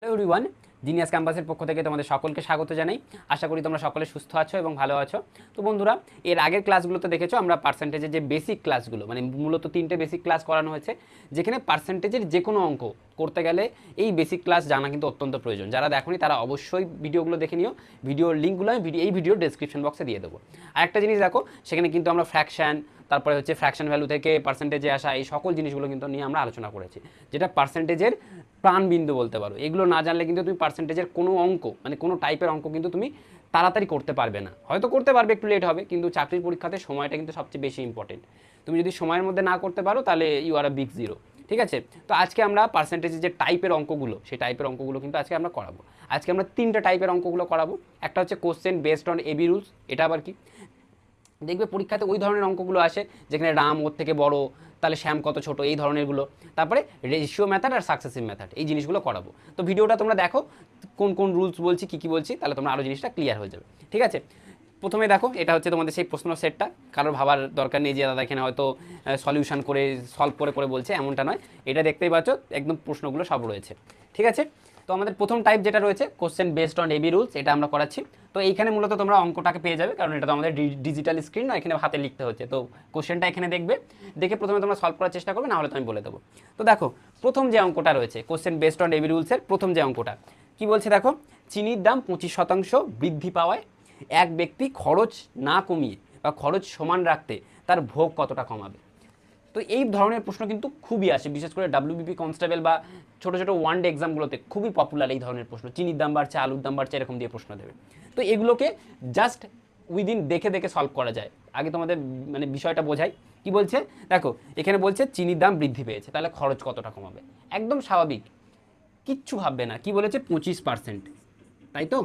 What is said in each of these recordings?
Hello everyone, genius ক্যাম্পাসের পক্ষ থেকে তোমাদের সকলকে স্বাগত জানাই। আশা করি তোমরা সকলে সুস্থ আছো এবং ভালো আছো। তো বন্ধুরা, এর আগের ক্লাসগুলোতে দেখেছো আমরা পার্সেন্টেজের যে বেসিক ক্লাসগুলো, মানে মূলত 3টে বেসিক ক্লাস করানো হয়েছে, যেখানে পার্সেন্টেজের যে কোনো অঙ্ক করতে গেলে এই বেসিক ক্লাস জানা কিন্তু অত্যন্ত প্রয়োজন। যারা দেখোনি তারা অবশ্যই ভিডিওগুলো দেখে নিও। ভিডিওর লিঙ্কগুলো আমি এই ভিডিওর ডেসক্রিপশন বক্সে দিয়ে দেবো। আরেকটা জিনিস দেখো, সেখানে কিন্তু আমরা ফ্র্যাকশন, তারপরে হচ্ছে ফ্র্যাকশন ভ্যালু থেকে পার্সেন্টেজে আসা, এই সকল জিনিসগুলো কিন্তু নিয়ে আমরা আলোচনা করেছি, যেটা পার্সেন্টেজের প্রাণবিন্দু বলতে পারো। এগুলো না জানলে কিন্তু তুমি পার্সেন্টেজের কোনো অঙ্ক, মানে কোনো টাইপের অঙ্ক কিন্তু তুমি তাড়াতাড়ি করতে পারবে না। হয়তো করতে পারবে, একটু লেট হবে, কিন্তু চাকরির পরীক্ষাতে সময়টা কিন্তু সবচেয়ে বেশি ইম্পর্টেন্ট। তুমি যদি সময়ের মধ্যে না করতে পারো তাহলে you are a big zero. ঠিক আছে, তো আজকে আমরা পার্সেন্টেজের যে টাইপের অঙ্কগুলো, সেই টাইপের অঙ্কগুলো কিন্তু আজকে আমরা করাবো। আজকে আমরা 3টে টাইপের অঙ্কগুলো করাবো। একটা হচ্ছে question based on AB rules. এটা আবার কি, দেখবে পরীক্ষাতে ওই ধরনের অঙ্কগুলো আসে যেখানে রাম ওর থেকে বড়, তাহলে শ্যাম কত ছোট, এই ধরনেরগুলো। তারপরে রেশিও মেথড আর সাকসেসিভ মেথড, এই জিনিসগুলো করাবো। তো ভিডিওটা তোমরা দেখো, কোন কোন রুলস বলছি, কী বলছি, তাহলে তোমরা আরও জিনিসটা ক্লিয়ার হয়ে যাবে। ঠিক আছে, প্রথমে দেখো, এটা হচ্ছে তোমাদের সেই প্রশ্ন সেটটা। কারোর ভাবার দরকার নেই যে দাদা এখানে হয়তো সলিউশন করে সলভ করে করে বলছে, এমনটা নয়। এটা দেখতেই পাচ্ছ, একদম প্রশ্নগুলো সব রয়েছে। ঠিক আছে, তো আমাদের প্রথম টাইপ যেটা রয়েছে question based on AB rules, এটা আমরা করাচ্ছি। তো এইখানে মূলত তোমরা অঙ্কটাকে পেয়ে যাবে, কারণ এটা তো আমাদের ডিজিটাল স্ক্রিন না, এখানে হাতে লিখতে হচ্ছে। তো কোশ্চেনটা এখানে দেখবে, দেখে প্রথমে তোমরা সলভ করার চেষ্টা করবে, না হলে তো আমি বলে দেবো। তো দেখো, প্রথম যে অঙ্কটা রয়েছে কোশ্চেন বেসড অন এবি রুলসের প্রথম যে অঙ্কটা কি বলছে দেখো, চিনির দাম 25% বৃদ্ধি পাওয়ায় এক ব্যক্তি খরচ না কমিয়ে বা খরচ সমান রাখতে তার ভোগ কতটা কমাবে। তো এই ধরনের প্রশ্ন কিন্তু খুবই আসে, বিশেষ করে ডাব্লিউবিপি কনস্টেবল বা ছোটো ছোটো ওয়ান ডে এক্সামগুলোতে খুবই পপুলার এই ধরনের প্রশ্ন। চিনির দাম বাড়ছে, আলুর দাম বাড়ছে, এরকম দিয়ে প্রশ্ন দেবে। তো এগুলোকে জাস্ট উইদিন দেখে দেখে সলভ করা যায়। আগে তোমাদের মানে বিষয়টা বোঝাই। কি বলছে দেখো, এখানে বলছে চিনির দাম বৃদ্ধি পেয়েছে, তাহলে খরচ কতটা কমাবে। একদম স্বাভাবিক, কিচ্ছু ভাববে না। কি বলেছে 25%, তাই তো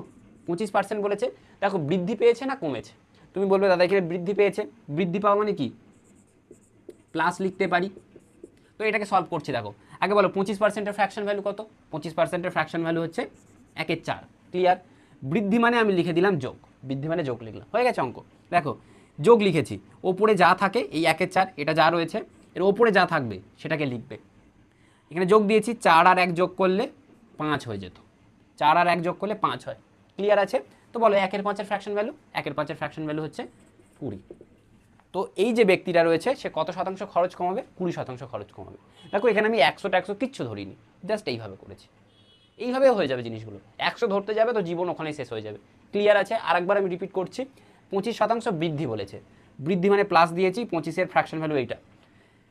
25% বলেছে। দেখো বৃদ্ধি পেয়েছে না কমেছে, তুমি বলবে দাদা এখানে বৃদ্ধি পেয়েছে। বৃদ্ধি পাওয়া মানে কি, প্লাস লিখতে পারি। তো এটাকে সলভ করছি। দেখো আগে বলো 25%-এর ফ্র্যাকশন ভ্যালু কত। 25%-এর ফ্র্যাকশন ভ্যালু হচ্ছে 1/4। ক্লিয়ার। বৃদ্ধি মানে আমি লিখে দিলাম যোগ, বৃদ্ধি মানে যোগ লিখলাম, হয়ে গেছে অঙ্ক। দেখো যোগ লিখেছি, ওপরে যা থাকে এই 1/4, এটা যা রয়েছে এর ওপরে যা থাকবে সেটাকে লিখবে। এখানে যোগ দিয়েছি, 4 আর 1 যোগ করলে 5 হয়ে যেত। 4 আর 1 যোগ করলে 5 হয়। ক্লিয়ার আছে। তো বলো 1/5-এর ফ্র্যাকশন ভ্যালু, 1/5-এর ফ্র্যাকশন ভ্যালু হচ্ছে 20। তো এই যে ব্যক্তিটা রয়েছে সে কত শতাংশ খরচ কমাবে, 20% খরচ কমাবে। দেখো এখানে আমি 100 কিচ্ছু ধরিনি, জাস্ট এইভাবে করেছি। এইভাবে হয়ে যাবে জিনিসগুলো। 100 ধরতে যাবে তো জীবন ওখানেই শেষ হয়ে যাবে। ক্লিয়ার আছে। আরেকবার আমি রিপিট করছি, 25% বৃদ্ধি বলেছে, বৃদ্ধি মানে প্লাস দিয়েছি, 25-এর ফ্র্যাকশন ভ্যালু এইটা,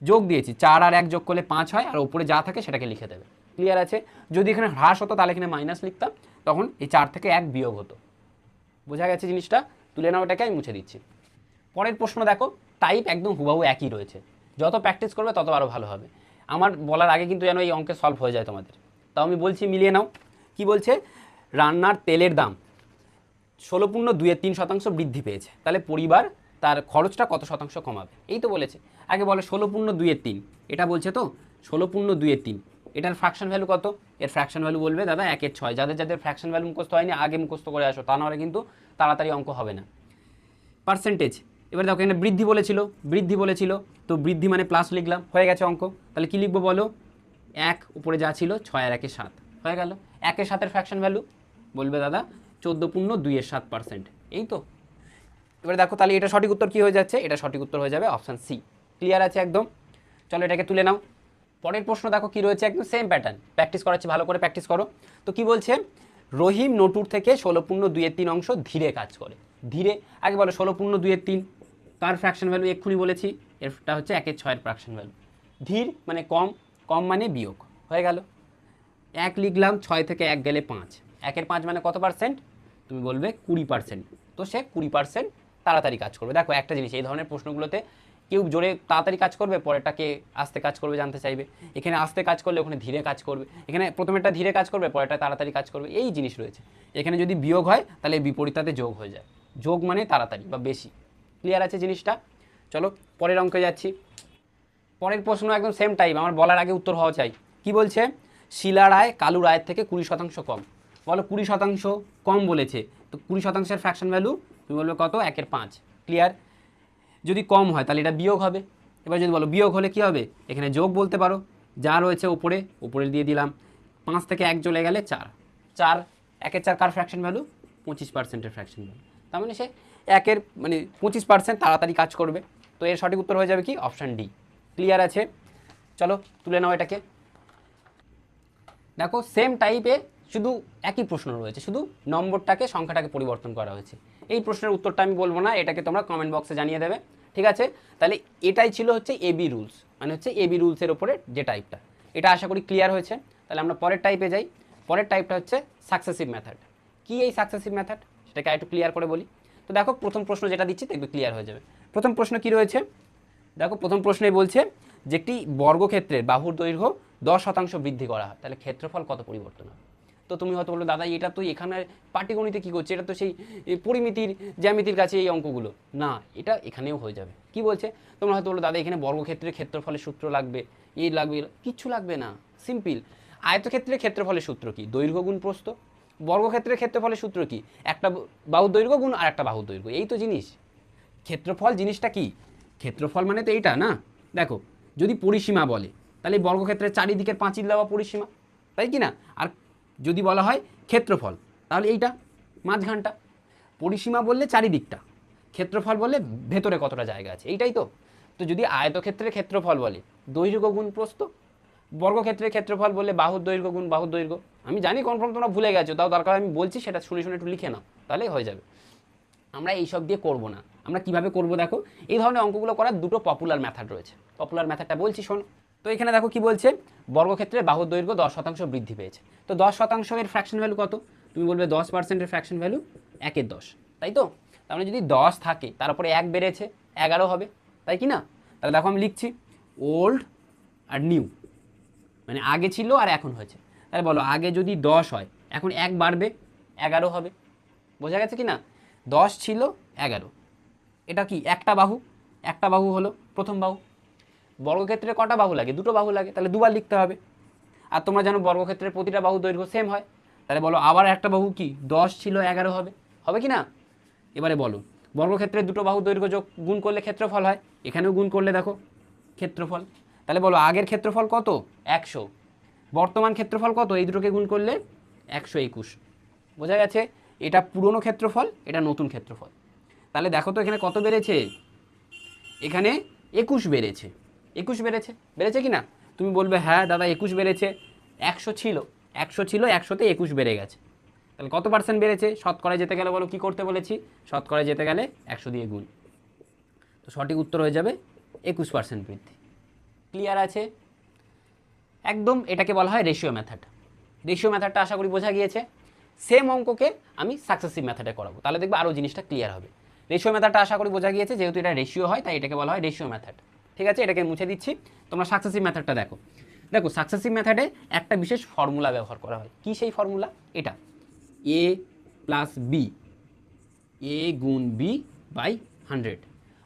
যোগ দিয়েছি, 4 আর 1 যোগ করলে 5 হয়, আর উপরে যা থাকে সেটাকে লিখে দেবে। ক্লিয়ার আছে। যদি এখানে হ্রাস হতো তাহলে এখানে মাইনাস লিখতাম, তখন এই 4 থেকে 1 বিয়োগ হতো। বোঝা গেছে জিনিসটা। তুলে নাও, এটাকে আমি মুছে দিচ্ছি। পরের প্রশ্ন দেখো, টাইপ একদম হুবাহু একই রয়েছে। যত প্র্যাকটিস করবে তত আরও ভালো হবে। আমার বলার আগে কিন্তু যেন এই অঙ্কে সলভ হয়ে যায় তোমাদের, তাও আমি বলছি মিলিয়ে নাও। কি বলছে, রান্নার তেলের দাম 16.23% বৃদ্ধি পেয়েছে, তাহলে পরিবার তার খরচটা কত শতাংশ কমাবে। এই তো বলেছে। আগে বলে 16.23, এটা বলছে তো 16.23, এটার ফ্র্যাকশন ভ্যালু কত। এর ফ্র্যাকশন ভ্যালু বলবে দাদা 1/6। যাদের যাদের ফ্র্যাকশন ভ্যালু মুখস্থ হয়নি আগে মুখস্থ করে আসো, তা নাহলে কিন্তু তাড়াতাড়ি অঙ্ক হবে না। পার্সেন্টেজ, এবার দেখো এখানে বৃদ্ধি বলেছিল, বৃদ্ধি বলেছিল, তো বৃদ্ধি মানে প্লাস লিখলাম, হয়ে গেছে অঙ্ক। তাহলে কি লিখবো বলো, 1 উপরে যা ছিল 6 আর 1 7, হয়ে গেল। 1 7-এর ফ্র্যাকশন ভ্যালু বলবে দাদা 14.27%। এই তো। এবার দেখো তাহলে এটা সঠিক উত্তর কি হয়ে যাচ্ছে, এটা সঠিক উত্তর হয়ে যাবে অপশান সি। ক্লিয়ার আছে একদম। চলো এটাকে তুলে নাও। পরের প্রশ্ন দেখো কি রয়েছে, একদম সেম প্যাটার্ন। প্র্যাকটিস করাচ্ছি, ভালো করে প্র্যাকটিস করো। তো কি বলছে, রহিম নটুর থেকে 16.23 অংশ ধীরে কাজ করে। ধীরে, আগে বলো 16.23 কার ফ্র্যাকশন ভ্যালু, এক্ষুনি বলেছি এরটা হচ্ছে 1/6-এর ফ্র্যাকশন ভ্যালু। ধীর মানে কম, কম মানে বিয়োগ, হয়ে গেল। 1 লিখলাম, 6 থেকে 1 গেলে 5, 1/5 মানে কত পার্সেন্ট, তুমি বলবে 20%। তো সে 20% তাড়াতাড়ি কাজ করবে। দেখো একটা জিনিস, এই ধরনের প্রশ্নগুলোতে কেউ জোরে তাড়াতাড়ি কাজ করবে, পরেরটাকে আস্তে কাজ করবে জানতে চাইবে। এখানে আস্তে কাজ করলে ওখানে ধীরে কাজ করবে, এখানে প্রথমেরটা ধীরে কাজ করবে, পরেরটা তাড়াতাড়ি কাজ করবে, এই জিনিস রয়েছে। এখানে যদি বিয়োগ হয় তাহলে বিপরীতটাতে যোগ হয়ে যায়। যোগ মানে তাড়াতাড়ি বা বেশি। ক্লিয়ার আছে জিনিসটা। চলো পরের অঙ্কে যাচ্ছি। পরের প্রশ্ন একদম সেম টাইপ, আমার বলার আগে উত্তর হওয়া চাই। কি বলছে, শিলার আয় কালুর আয়ের থেকে 20% কম। বলো 20% কম বলেছে, তো 20%-এর ফ্র্যাকশন ভ্যালু তুমি বলবে কত, 1/5। ক্লিয়ার। যদি কম হয় তাহলে এটা বিয়োগ হবে। এবার যদি বলো বিয়োগ হলে কি হবে, এখানে যোগ বলতে পারো, যা রয়েছে উপরে উপরে দিয়ে দিলাম। 5 থেকে 1 চলে গেলে 4, 4 1-এর 4 কার ফ্র্যাকশন ভ্যালু? 25%-এর ফ্র্যাকশন ভ্যালু। তার মানে সে 1-এর মানে 25% তাড়াতাড়ি কাজ করবে। তো এর সঠিক উত্তর হয়ে যাবে কি? Option D. ক্লিয়ার আছে? চলো তুলে নাও এটাকে। দেখো সেম টাইপে শুধু একই প্রশ্ন রয়েছে, শুধু নম্বরটাকে সংখ্যাটাকে পরিবর্তন করা হয়েছে। এই প্রশ্নের উত্তরটা আমি বলবো না, এটাকে তোমরা কমেন্ট বক্সে জানিয়ে দেবে, ঠিক আছে? তাহলে এটাই ছিল হচ্ছে এবি রুলস, মানে হচ্ছে এবি রুলসের ওপরে যে টাইপটা। এটা আশা করি ক্লিয়ার হয়েছে। তাহলে আমরা পরের টাইপে যাই। পরের টাইপটা হচ্ছে সাকসেসিভ মেথড। কি এই সাকসেসিভ মেথড, সেটাকে একটু ক্লিয়ার করে বলি। তো দেখো প্রথম প্রশ্ন যেটা দিচ্ছি দেখবে ক্লিয়ার হয়ে যাবে। প্রথম প্রশ্ন কি রয়েছে দেখো, প্রথম প্রশ্নে বলছে যে একটি বর্গক্ষেত্রের বাহুর দৈর্ঘ্য 10% বৃদ্ধি করা হয়, তাহলে ক্ষেত্রফল কত পরিবর্তন হবে? তো তুমি হয়তো বললো দাদা এটা তো এখানে পাটিগণিতে কী করছে, এটা তো সেই পরিমিতির জ্যামিতির কাছে এই অঙ্কগুলো না, এটা এখানেও হয়ে যাবে। কি বলছে? তোমরা হয়তো বললো দাদা এখানে বর্গক্ষেত্রের ক্ষেত্রফলের সূত্র লাগবে, এই লাগবে, কিচ্ছু লাগবে না, সিম্পল। আয়তক্ষেত্রের ক্ষেত্রফলের সূত্র কি? দৈর্ঘ্য গুণ প্রস্থ। বর্গক্ষেত্রের ক্ষেত্রফলের সূত্র কি? একটা বাহুর দৈর্ঘ্য গুণ আর একটা বাহুর দৈর্ঘ্য, এই তো জিনিস। ক্ষেত্রফল জিনিসটা কি? ক্ষেত্রফল মানে তো এইটা না। দেখো যদি পরিসীমা বলে তাহলে বর্গক্ষেত্রের চারিদিকের পাঁচিল দেওয়া পরিসীমা, তাই কি না? আর যদি বলা হয় ক্ষেত্রফল তাহলে এইটা মাঝখানটা। পরিসীমা বললে চারিদিকটা, ক্ষেত্রফল বললে ভেতরে কতটা জায়গা আছে, এইটাই তো। তো যদি আয়তক্ষেত্রের ক্ষেত্রফল বলে দৈর্ঘ্য গুণ প্রস্থ, বর্গক্ষেত্রের ক্ষেত্রফল বললে বাহুর দৈর্ঘ্য গুণ বাহুর দৈর্ঘ্য। আমি জানি কনফার্ম তোমরা ভুলে গেছো, তাও দরকার আমি বলছি, সেটা শুনে শুনে একটু লিখে নাও, তাহলেই হয়ে যাবে। আমরা এইসব দিয়ে করব না, আমরা কিভাবে করব দেখো। এই ধরনের অঙ্কগুলো করার দুটো পপুলার মেথড রয়েছে। পপুলার মেথডটা বলছি শোনো। তো এখানে দেখো কি বলছে, বর্গক্ষেত্রে বাহুর দৈর্ঘ্য 10% বৃদ্ধি পেয়েছে। তো 10% ফ্র্যাকশন ভ্যালু কত? তুমি বলবে 10%-এর ফ্র্যাকশন ভ্যালু 1/10, তাই তো? তার মানে যদি 10 থাকে তার উপরে 1 বেড়েছে 11 হবে, তাই কি না? তাহলে দেখো আমি লিখছি ওল্ড আর নিউ, মানে আগে ছিল আর এখন হয়েছে। তাহলে বলো আগে যদি 10 হয় এখন 1 বাড়বে 11 হবে, বোঝা গেছে কি না? 10 ছিল 11, এটা কি একটা বাহু, একটা বাহু হলো প্রথম বাহু। বর্গক্ষেত্রে কটা বাহু লাগে? দুটো বাহু লাগে, তাহলে দুবার লিখতে হবে। আর তোমরা জানো বর্গক্ষেত্রের প্রতিটা বাহু দৈর্ঘ্য সেম হয়, তাহলে বলো আবার একটা বাহু কি 10 ছিল 11 হবে, হবে কি না? এবারে বলো বর্গক্ষেত্রের দুটো বাহু দৈর্ঘ্য যোগ গুণ করলে ক্ষেত্রফল হয়, এখানেও গুণ করলে দেখো ক্ষেত্রফল। তাহলে বলো আগের ক্ষেত্রফল কত? 100, বর্তমান ক্ষেত্রফল কত? এই দুটোকে গুণ করলে 121। বোঝা গেছে? এটা পুরনো ক্ষেত্রফল, এটা নতুন ক্ষেত্রফল। তাহলে দেখো তো এখানে কত বেড়েছে? এখানে 21 বেড়েছে, 21 বেড়েছে, বেড়েছে কি না? তুমি বলবে হ্যাঁ দাদা 21 বেড়েছে, 100 ছিল, 100তে 21 বেড়ে গেছে। তাহলে কত পার্সেন্ট বেড়েছে? শতকরায় যেতে গেলে বলো কি করতে বলেছি? শতকরায় যেতে গেলে 100 দিয়ে গুণ। তো সঠিক উত্তর হয়ে যাবে 21% বৃদ্ধি। ক্লিয়ার আছে? একদম এটাকে বলা হয় রেশিও মেথড। রেশিও মেথডটা আশা করি বোঝা গিয়েছে। সেম অঙ্ককে আমি সাকসেসিভ মেথডে করাবো, তাহলে দেখবে আরও জিনিসটা ক্লিয়ার হবে। রেশিও মেথডটা আশা করি বোঝা গিয়েছে, যেহেতু এটা রেশিও হয় তাই এটাকে বলা হয় রেশিও মেথড। ঠিক আছে, এটাকে মুছে দিচ্ছি। তোমরা সাকসেসিভ মেথডটা দেখো। দেখো সাকসেসিভ মেথডে একটা বিশেষ ফর্মুলা ব্যবহার করা হয়। কি সেই ফর্মুলা? এটা a প্লাস বি, এ গুণ বি বাই 100।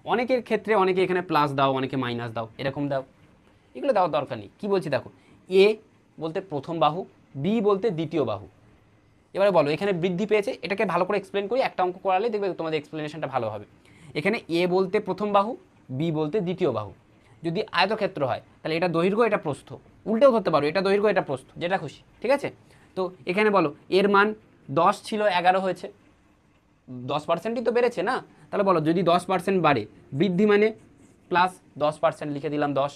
অনেকের ক্ষেত্রে অনেকে এখানে প্লাস দাও, অনেকে মাইনাস দাও, এরকম দাও, এগুলো দেওয়ার দরকার নেই। কী বলছি দেখো, এ বলতে প্রথম বাহু, বি বলতে দ্বিতীয় বাহু। এবারে বলো এখানে বৃদ্ধি পেয়েছে, এটাকে ভালো করে এক্সপ্লেন করি, একটা অঙ্ক করালে দেখবে তোমাদের এক্সপ্লেনেশনটা ভালো হবে। এখানে এ বলতে প্রথম বাহু, বি বলতে দ্বিতীয় বাহু। যদি আয়তক্ষেত্র হয় তাহলে এটা দৈর্ঘ্য এটা প্রস্থ, উল্টেও ধরতে পারো, এটা দৈর্ঘ্য এটা প্রস্থ, যেটা খুশি, ঠিক আছে? তো এখানে বলো এর মান 10 ছিল 11 হয়েছে, 10%ই তো বেড়েছে না? তাহলে বলো যদি 10% বাড়ে, বৃদ্ধি মানে প্লাস 10% লিখে দিলাম 10,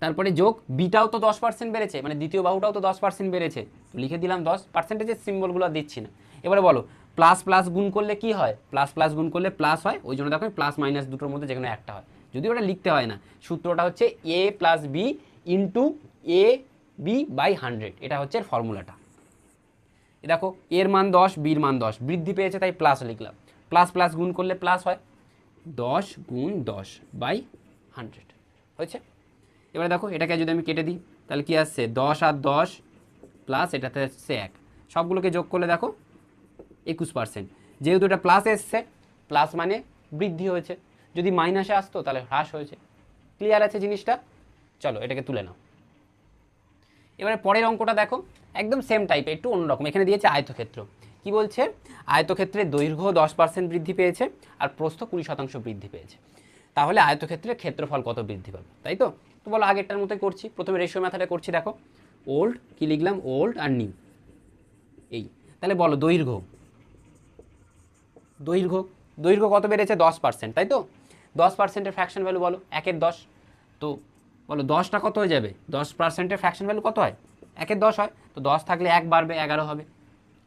তারপরে যোগ বিটাও তো 10% বেড়েছে, মানে দ্বিতীয় বাহুটাও তো 10% বেড়েছে, লিখে দিলাম 10। পার্সেন্টেজের সিম্বলগুলো দিচ্ছি না। এবারে বলো প্লাস প্লাস গুণ করলে কি হয়? প্লাস প্লাস গুণ করলে প্লাস হয়, ওই জন্য দেখো প্লাস মাইনাস দুটোর মধ্যে যেখানে একটা হয়, যদি ওটা লিখতে হয় না। সূত্রটা হচ্ছে A plus B into A B by 100, এটা হচ্ছে ফর্মুলাটা। দেখো এর মান 10, বির মান 10, বৃদ্ধি পেয়েছে তাই প্লাস লিখলাম। প্লাস প্লাস গুণ করলে প্লাস হয়, 10 গুণ 10 বাই 100 হয়েছে। এবারে দেখো এটাকে যদি আমি কেটে দিই তাহলে কি আসছে? 10 আর 10 প্লাস এটাতে আসছে 1, সবগুলোকে যোগ করলে দেখো 21%। যেহেতু এটা প্লাস এসছে, প্লাস মানে বৃদ্ধি হয়েছে, যদি মাইনাসে আসতো তাহলে হ্রাস হয়েছে। ক্লিয়ার আছে জিনিসটা? চলো এটাকে তুলে নাও। এবারে পরের অঙ্কটা দেখো, একদম সেম টাইপের, একটু অন্যরকম। এখানে দিয়েছে আয়তক্ষেত্র। কি বলছে? আয়তক্ষেত্রের দৈর্ঘ্য 10% বৃদ্ধি পেয়েছে আর প্রস্থ 20% বৃদ্ধি পেয়েছে, তাহলে আয়তক্ষেত্রের ক্ষেত্রফল কত বৃদ্ধি পাবে, তাই তো? তো বলো আগেরটার মতোই করছি, প্রথমে রেশিও মেথডে করছি। দেখো ওল্ড কি লিখলাম, ওল্ড আর নিউ এই। তাহলে বলো দৈর্ঘ্য, দৈর্ঘ্য দৈর্ঘ্য কত বেড়েছে 10%, তাই তো 10%-এর ফ্র্যাকশন ভ্যালু বলো, 1/10। তো বলো 10টা কত হয়ে যাবে, 10%-এর ফ্র্যাকশন ভ্যালু কত হয়, 1/10 হয়। তো 10 থাকলে 1 বাড়বে, 11 হবে।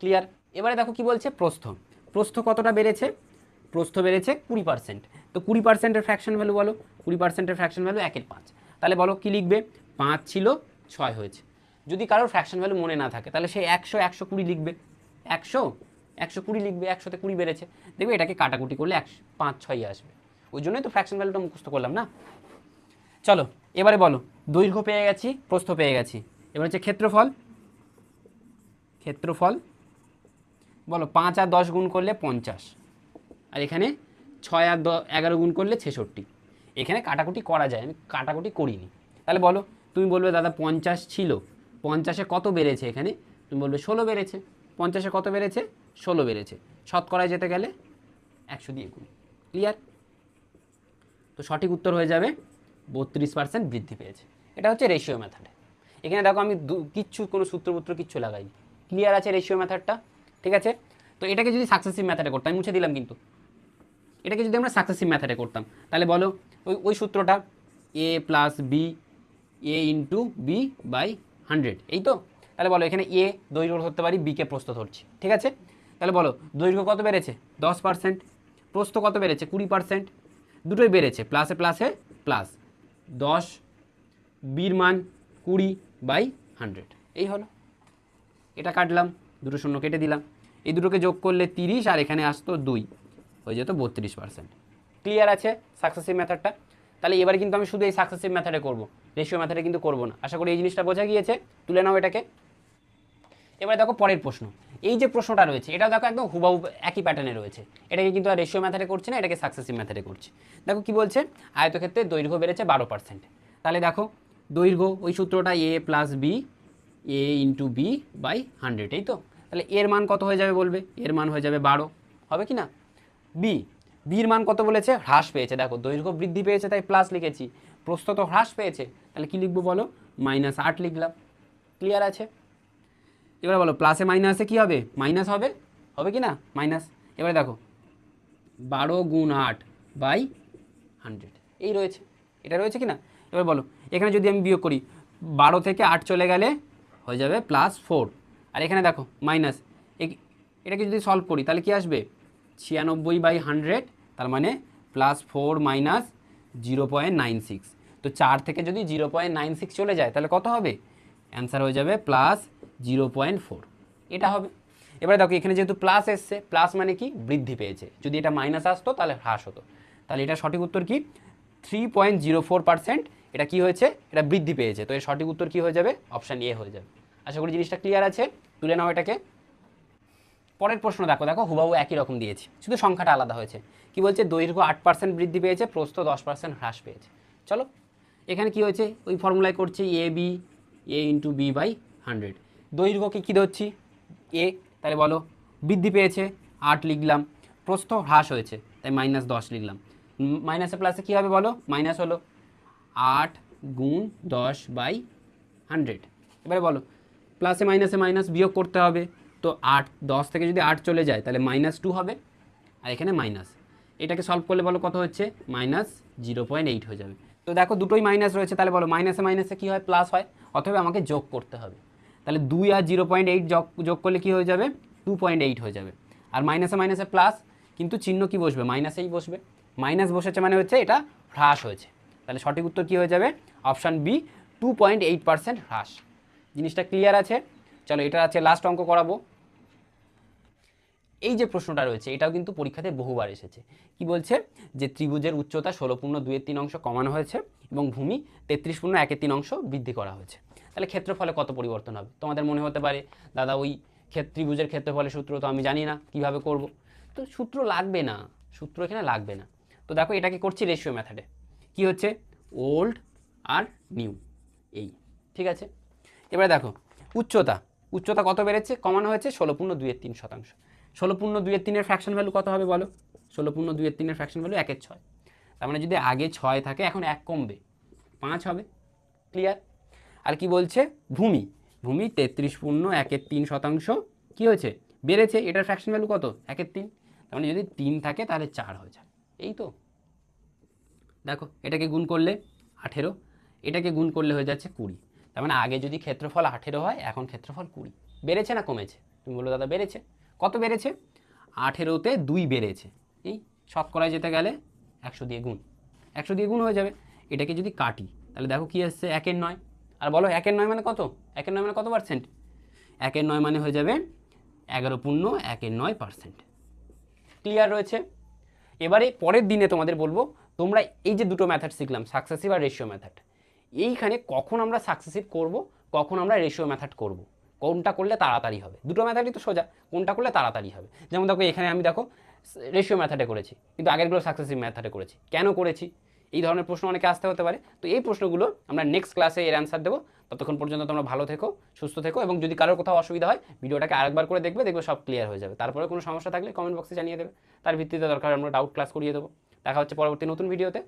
ক্লিয়ার? এবারে দেখো কি বলছে, প্রস্থ, প্রস্থ কতটা বেড়েছে, প্রস্থ বেড়েছে 20%। তো 20%-এর ফ্র্যাকশন ভ্যালু বলো, 20%-এর ফ্র্যাকশন ভ্যালু 1/5। তাহলে বলো কি লিখবে, 5 ছিল 6 হয়েছে। যদি কারোর ফ্র্যাকশন ভ্যালু মনে না থাকে তাহলে সে 100 120 লিখবে, 100 120 লিখবে, 100-তে 20 বেড়েছে। দেখবে এটাকে কাটাকুটি করলে 5 6 আসবে, ওই জন্যই তো ফ্র্যাকশন ভ্যালুটা মুখস্থ করলাম না। চলো এবারে বলো, দৈর্ঘ্য পেয়ে গেছি, প্রস্থ পেয়ে গেছি, এবার হচ্ছে ক্ষেত্রফল। ক্ষেত্রফল বলো 5 আর 10 গুণ করলে 50, আর এখানে 6 আর 11 গুণ করলে 66। এখানে কাটাকুটি করা যায়, আমি কাটাকুটি করিনি। তাহলে বলো, তুমি বলবে দাদা 50 ছিল, 50-এ কত বেড়েছে, এখানে তুমি বলবে 16 বেড়েছে। 50-এ কত বেড়েছে, 16 বেড়েছে। শতকরায় যেতে গেলে 100 দিয়ে গুণ। ক্লিয়ার? তো সঠিক উত্তর হয়ে যাবে 32% বৃদ্ধি পেয়েছে। এটা হচ্ছে রেশিও মেথড। এখানে দেখো আমি কিচ্ছু কোনো সূত্রপুত্র কিচ্ছু লাগাইনি। ক্লিয়ার আছে রেশিও মেথডটা? ঠিক আছে। তো এটাকে যদি সাকসেসিভ মেথডে করতাম, মুছে দিলাম কিন্তু, এটাকে যদি আমরা সাকসেসিভ মেথডে করতাম তাহলে বলো ওই সূত্রটা a plus B, A into B by 100, এই তো। তাহলে বলো এখানে এ দৈর্ঘ্য ধরতে পারি, বিকে প্রস্থ ধরছি, ঠিক আছে। তাহলে বলো দৈর্ঘ্য কত বেড়েছে 10%, প্রস্থ কত বেড়েছে 20%, দুটোই বেড়েছে, প্লাসে প্লাসে প্লাস। 10 বির মান 20/100, এই হলো। এটা কাটলাম, দুটো শূন্য কেটে দিলাম, এই দুটোকে যোগ করলে 30 আর এখানে আসতো 2, হয়ে যেত 32%। ক্লিয়ার আছে সাকসেসিভ মেথডটা? তাহলে এবার কিন্তু আমি শুধু এই সাকসেসিভ মেথডে করব, রেশিও মেথডে কিন্তু করব না। আশা করি এই জিনিসটা বোঝা গিয়েছে, তুলে নাও এটাকে। এবারে দেখো পরের প্রশ্ন, এই যে প্রশ্নটা রয়েছে এটাও দেখো একদম হুবাহু একই প্যাটার্নে রয়েছে। এটাকে কিন্তু আর রেশিও মেথডে করছি না, এটাকে সাকসেসিভ মেথডে করছি। দেখো কি বলছে, আয়তক্ষেত্রে দৈর্ঘ্য বেড়েছে 12%। তাহলে দেখো দৈর্ঘ্য ওই সূত্রটা A plus B, A into B by 100, এই তো। তাহলে এর মান কত হয়ে যাবে বলবে, এর মান হয়ে যাবে 12, হবে কি না। বি, বির মান কত বলেছে, হ্রাস পেয়েছে। দেখো দৈর্ঘ্য বৃদ্ধি পেয়েছে তাই প্লাস লিখেছি, প্রস্থ তো হ্রাস পেয়েছে, তাহলে কি লিখবো বলো, -8 লিখলাম। ক্লিয়ার আছে? এবার বলো প্লাসে মাইনাসে কি হবে, মাইনাস হবে, হবে কি না মাইনাস। এবারে দেখো 12 গুণ 8 বাই 100, এই রয়েছে, এটা রয়েছে কি না। এবার বলো এখানে যদি আমি বিয়োগ করি, 12 থেকে 8 চলে গেলে হয়ে যাবে +4, আর এখানে দেখো মাইনাস, এটাকে যদি সলভ করি তাহলে কি আসবে 96/100, তার মানে +4 মাইনাস 0.96। তো 4 থেকে যদি 0.96 চলে যায় তাহলে কত হবে, অ্যান্সার হয়ে যাবে +0.4, এটা হবে। এবারে দেখো এখানে যেহেতু প্লাস এসছে, প্লাস মানে কি বৃদ্ধি পেয়েছে, যদি এটা মাইনাস আসতো তাহলে হ্রাস হতো। তাহলে এটা সঠিক উত্তর কি 3.04%, এটা কি হয়েছে, এটা বৃদ্ধি পেয়েছে। তো এর সঠিক উত্তর কি হয়ে যাবে, অপশান এ হয়ে যাবে। আশা করি জিনিসটা ক্লিয়ার আছে, তুলে নাও এটাকে। পরের প্রশ্ন দেখো, দেখো হুবাহু একই রকম দিয়েছি, শুধু সংখ্যাটা আলাদা হয়েছে। কি বলছে, দৈর্ঘ্য 8% বৃদ্ধি পেয়েছে, প্রস্থ 10% হ্রাস পেয়েছে। চলো এখানে কি হয়েছে, ওই ফর্মুলায় করছি A B, A into B by 100। দৈর্ঘ্যকে কী ধরছি, এ, তাহলে বলো বৃদ্ধি পেয়েছে 8 লিখলাম, প্রস্থ হ্রাস হয়েছে তাই -10 লিখলাম। মাইনাসে প্লাসে কী হবে বলো, মাইনাস হলো 8 গুণ 10/100। এবারে বলো প্লাসে মাইনাসে মাইনাস, বিয়োগ করতে হবে। তো 10 থেকে যদি 8 চলে যায় তাহলে -2 হবে, আর এখানে মাইনাস। এটাকে সলভ করলে বলো কত হচ্ছে, -0.8 হয়ে যাবে। তো দেখো দুটোই মাইনাস রয়েছে, তাহলে বলো মাইনাসে মাইনাসে কী হয়, প্লাস হয়, অথবা আমাকে যোগ করতে হবে। তাহলে 2 আর 0.8 যোগ করলে কী হয়ে যাবে, 2.8 হয়ে যাবে। আর মাইনাসে মাইনাসে প্লাস, কিন্তু চিহ্ন কি বসবে, মাইনাসেই বসবে। মাইনাস বসেছে মানে হচ্ছে এটা হ্রাস হয়েছে। তাহলে সঠিক উত্তর কী হয়ে যাবে, অপশান বি, 2.8% হ্রাস। জিনিসটা ক্লিয়ার আছে? চলো এটা আছে লাস্ট অঙ্ক করাবো। এই যে প্রশ্নটা রয়েছে এটাও কিন্তু পরীক্ষাতে বহুবার এসেছে। কি বলছে, যে ত্রিভুজের উচ্চতা 16.2-3 অংশ কমানো হয়েছে এবং ভূমি 33.1-3 অংশ বৃদ্ধি করা হয়েছে। তাহলে ক্ষেত্রফলে কত পরিবর্তন হবে? তোমাদের মনে হতে পারে দাদা ওই ত্রিভুজের ক্ষেত্রফলের সূত্র তো আমি জানি না, কিভাবে করব। তো সূত্র লাগবে না, সূত্র এখানে লাগবে না। তো দেখো এটাকে করছি রেশিও মেথডে। কি হচ্ছে, ওল্ড আর নিউ, এই, ঠিক আছে। এবারে দেখো উচ্চতা, উচ্চতা কত বেড়েছে, কমানো হয়েছে 16.2-3 শতাংশ। 16.2-3 ফ্র্যাকশন ভ্যালু কত হবে বলো, 16.2-3 ফ্র্যাকশন ভ্যালু 1/6। তার মানে যদি আগে 6 থাকে এখন 1 কমবে, 5 হবে। ক্লিয়ার? আর কি বলছে, ভূমি, ভূমি 33.13% কী হয়েছে, বেড়েছে। এটার ফ্র্যাকশন ভ্যালু কত, 1/3। তার মানে যদি 3 থাকে তাহলে 4 হয়ে যায়। এই তো দেখো, এটাকে গুণ করলে 18, এটাকে গুণ করলে হয়ে যাচ্ছে 20। তার মানে আগে যদি ক্ষেত্রফল 18 হয়, এখন ক্ষেত্রফল 20। বেড়েছে না কমেছে? তুমি বলো দাদা বেড়েছে। কত বেড়েছে? 18তে 2 বেড়েছে। এই শতকরায় যেতে গেলে 100 দিয়ে গুণ, 100 দিয়ে গুণ হয়ে যাবে। এটাকে যদি কাটি তাহলে দেখো কি আসছে, 1/9। আর বলো 1/9 মানে কত? 1/9 মানে কত পার্সেন্ট? 1/9 মানে হয়ে যাবে 11.19%। ক্লিয়ার রয়েছে? এবারে পরের দিনে তোমাদের বলবো, তোমরা এই যে দুটো মেথড শিখলাম, সাকসেসিভ আর রেশিও মেথড, এইখানে কখন আমরা সাকসেসিভ করব, কখন আমরা রেশিও মেথড করব, কোনটা করলে তাড়াতাড়ি হবে। দুটো মেথডই তো সোজা, কোনটা করলে তাড়াতাড়ি হবে। যেমন দেখো এখানে আমি দেখো রেশিও মেথডে করেছি, কিন্তু আগেরগুলো সাকসেসিভ মেথডে করেছি। কেন করেছি? এই ধরনের প্রশ্ন অনেকে আসতে হতে পারে। তো এই প্রশ্নগুলো আমরা নেক্সট ক্লাসে এর অ্যান্সার দেবো। ততক্ষণ পর্যন্ত তোমরা ভালো থেকো, সুস্থ থেকো, এবং যদি কারোর কোথাও অসুবিধা হয় ভিডিওটাকে আরেকবার করে দেখবে, দেখবে সব ক্লিয়ার হয়ে যাবে। তারপরে কোনো সমস্যা থাকলে কমেন্ট বক্সে জানিয়ে দেবে, তার ভিত্তিতে দরকার আমরা ডাউট ক্লাস করিয়ে দেবো। দেখা হচ্ছে পরবর্তী নতুন ভিডিওতে।